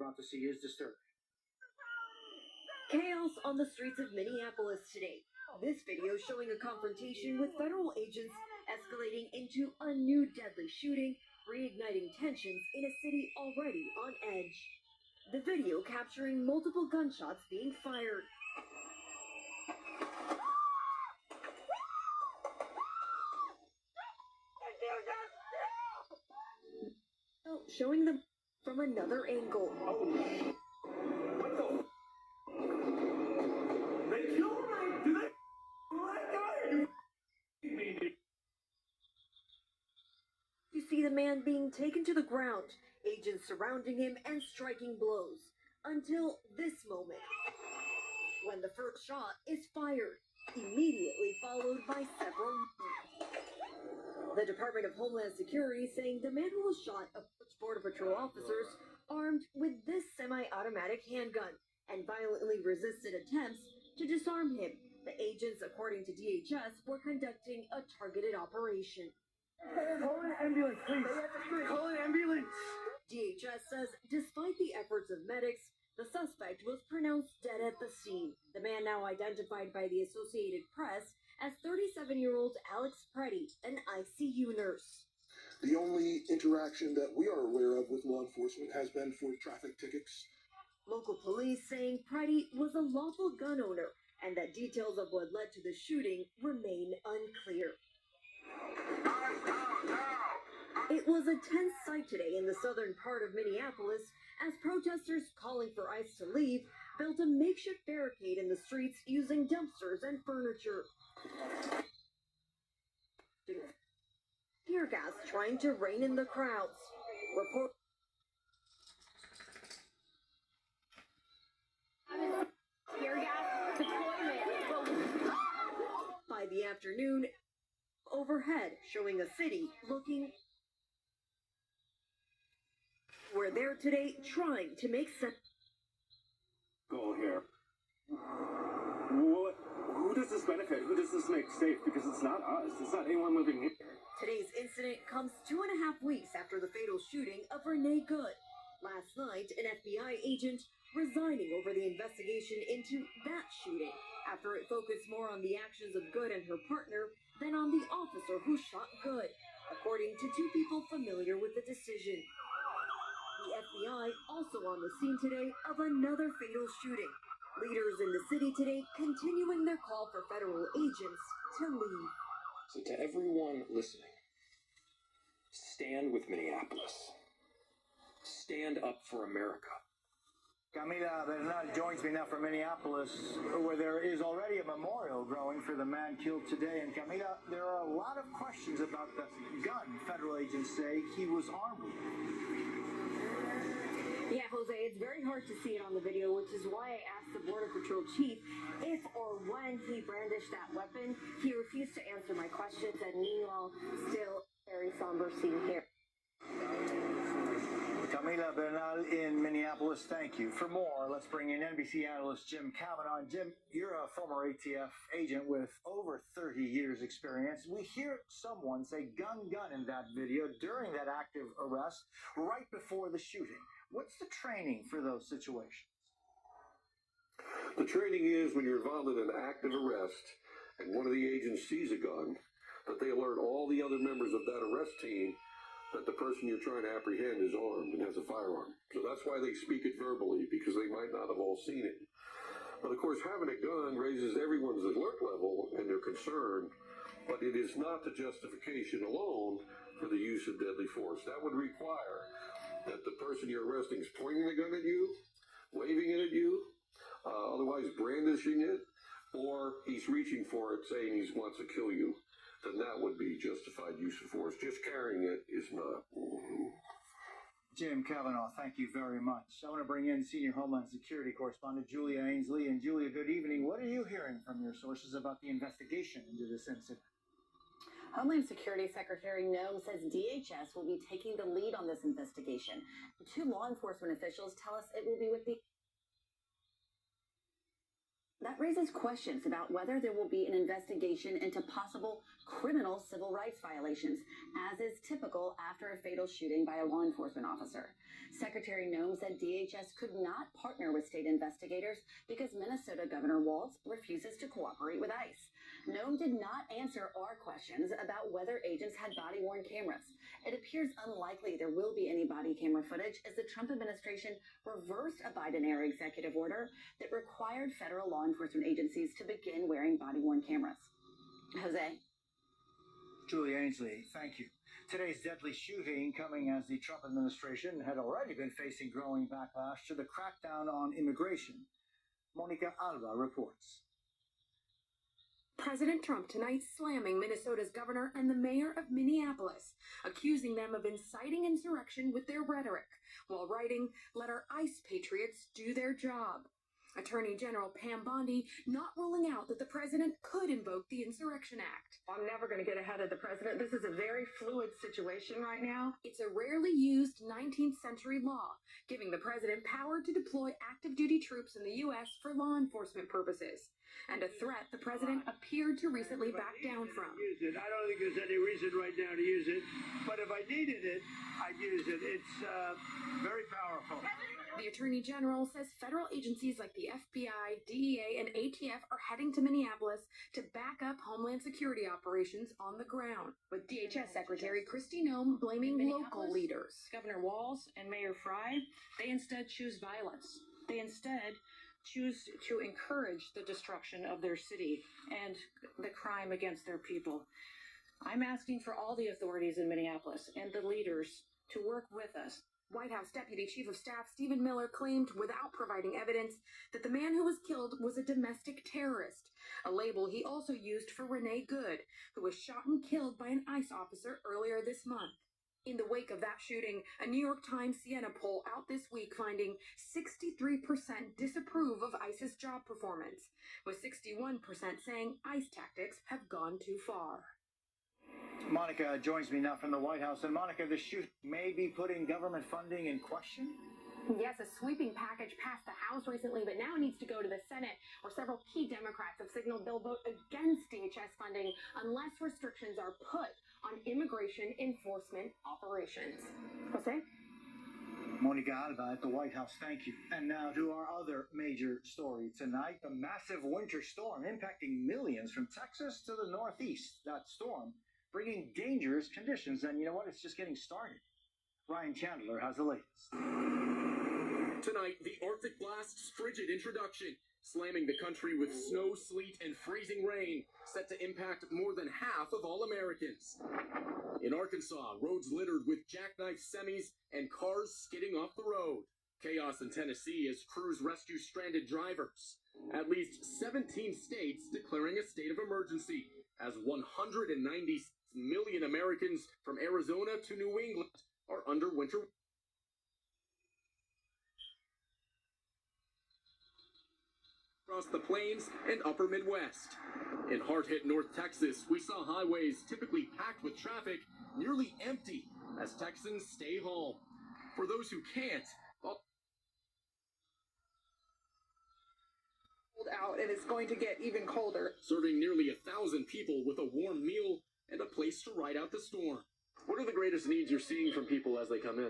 about to see is disturbing. Chaos on the streets of Minneapolis today. This video showing a confrontation with federal agents escalating into a new deadly shooting, reigniting tensions in a city already on edge. The video capturing multiple gunshots being fired. Showing them from another angle. What the? They killed me! Did they? You see the man being taken to the ground, agents surrounding him and striking blows. Until this moment, when the first shot is fired, immediately followed by several more. The Department of Homeland Security saying the man who was shot approached Border Patrol officers armed with this semi-automatic handgun and violently resisted attempts to disarm him. The agents, according to DHS, were conducting a targeted operation. Call an ambulance, please. Call an ambulance. DHS says despite the efforts of medics, the suspect was pronounced dead at the scene. The man, now identified by the Associated Press as 37-year-old Alex Preddy, an ICU nurse. The only interaction that we are aware of with law enforcement has been for traffic tickets. Local police saying Preddy was a lawful gun owner and that details of what led to the shooting remain unclear. It was a tense sight today in the southern part of Minneapolis as protesters calling for ICE to leave built a makeshift barricade in the streets using dumpsters and furniture. Tear gas trying to rein in the crowds. Tear gas deployment. By the afternoon, overhead showing a city looking. We're there today trying to make sense. Go here. What? Who does this benefit? Who does this make safe? Because it's not us. It's not anyone living here. Today's incident comes 2.5 weeks after the fatal shooting of Renee Good. Last night, an FBI agent resigning over the investigation into that shooting after it focused more on the actions of Good and her partner than on the officer who shot Good, according to two people familiar with the decision. The FBI also on the scene today of another fatal shooting. Leaders in the city today continuing their call for federal agents to leave. So to everyone listening, stand with Minneapolis. Stand up for America. Camila Bernal joins me now from Minneapolis, where there is already a memorial growing for the man killed today. And Camila, there are a lot of questions about the gun federal agents say he was armed with. Yeah, Jose, it's very hard to see it on the video, which is why I asked the Border Patrol chief if or when he brandished that weapon. He refused to answer my questions, and meanwhile, still very somber scene here. Camila Bernal in Minneapolis, thank you. For more, let's bring in NBC analyst Jim Kavanaugh. Jim, you're a former ATF agent with over 30 years experience. We hear someone say gun, gun in that video during that active arrest right before the shooting. What's the training for those situations? The training is when you're involved in an active arrest and one of the agents sees a gun, that they alert all the other members of that arrest team that the person you're trying to apprehend is armed and has a firearm. So that's why they speak it verbally, because they might not have all seen it. But of course, having a gun raises everyone's alert level and their concern, but it is not the justification alone for the use of deadly force. That would require that the person you're arresting is pointing the gun at you, waving it at you, otherwise brandishing it, or he's reaching for it saying he wants to kill you. Then that would be justified use of force. Just carrying it is not. Jim Kavanaugh, thank you very much. I want to bring in Senior Homeland Security Correspondent Julia Ainsley. And Julia, good evening. What are you hearing from your sources about the investigation into this incident? Homeland Security Secretary Noem says DHS will be taking the lead on this investigation. Two law enforcement officials tell us it will be with the That raises questions about whether there will be an investigation into possible criminal civil rights violations, as is typical after a fatal shooting by a law enforcement officer. Secretary Noem said DHS could not partner with state investigators because Minnesota Governor Walz refuses to cooperate with ICE. Noem did not answer our questions about whether agents had body-worn cameras. It appears unlikely there will be any body camera footage as the Trump administration reversed a Biden-era executive order that required federal law enforcement agencies to begin wearing body-worn cameras. Jose? Julie Ainsley, thank you. Today's deadly shooting coming as the Trump administration had already been facing growing backlash to the crackdown on immigration. Monica Alba reports. President Trump tonight slamming Minnesota's governor and the mayor of Minneapolis, accusing them of inciting insurrection with their rhetoric, while writing, "Let our ICE patriots do their job." Attorney General Pam Bondi not ruling out that the president could invoke the Insurrection Act. I'm never going to get ahead of the president. This is a very fluid situation right now. It's a rarely used 19th century law, giving the president power to deploy active duty troops in the U.S. for law enforcement purposes, and a threat the president appeared to recently back down from. I don't think there's any reason right now to use it, but if I needed it, I'd use it. It's very powerful. The Attorney General says federal agencies like the FBI, DEA, and ATF are heading to Minneapolis to back up Homeland Security operations on the ground, with DHS Secretary Kristi Noem blaming local leaders. Governor Walz and Mayor Frey, they instead choose violence. They instead choose to encourage the destruction of their city and the crime against their people. I'm asking for all the authorities in Minneapolis and the leaders to work with us. White House Deputy Chief of Staff Stephen Miller claimed, without providing evidence, that the man who was killed was a domestic terrorist, a label he also used for Renee Good, who was shot and killed by an ICE officer earlier this month. In the wake of that shooting, a New York Times Siena poll out this week finding 63% disapprove of ICE's job performance, with 61% saying ICE tactics have gone too far. Monica joins me now from the White House. And Monica, the shoot may be putting government funding in question? Yes, a sweeping package passed the House recently, but now it needs to go to the Senate, where several key Democrats have signaled they'll vote against DHS funding unless restrictions are put on immigration enforcement operations. Jose? Monica Alba at the White House, thank you. And now to our other major story tonight, the massive winter storm impacting millions from Texas to the Northeast. That storm bringing dangerous conditions, and you know what? It's just getting started. Ryan Chandler has the latest. Tonight, the Arctic blast's frigid introduction, slamming the country with snow, sleet, and freezing rain, set to impact more than half of all Americans. In Arkansas, roads littered with jackknife semis and cars skidding off the road. Chaos in Tennessee as crews rescue stranded drivers. At least 17 states declaring a state of emergency, as 190 million Americans from Arizona to New England are under winter. Across the plains and upper Midwest. In hard-hit North Texas, we saw highways typically packed with traffic nearly empty as Texans stay home. For those who can't, out, and it's going to get even colder. Serving nearly 1,000 people with a warm meal and a place to ride out the storm. What are the greatest needs you're seeing from people as they come in?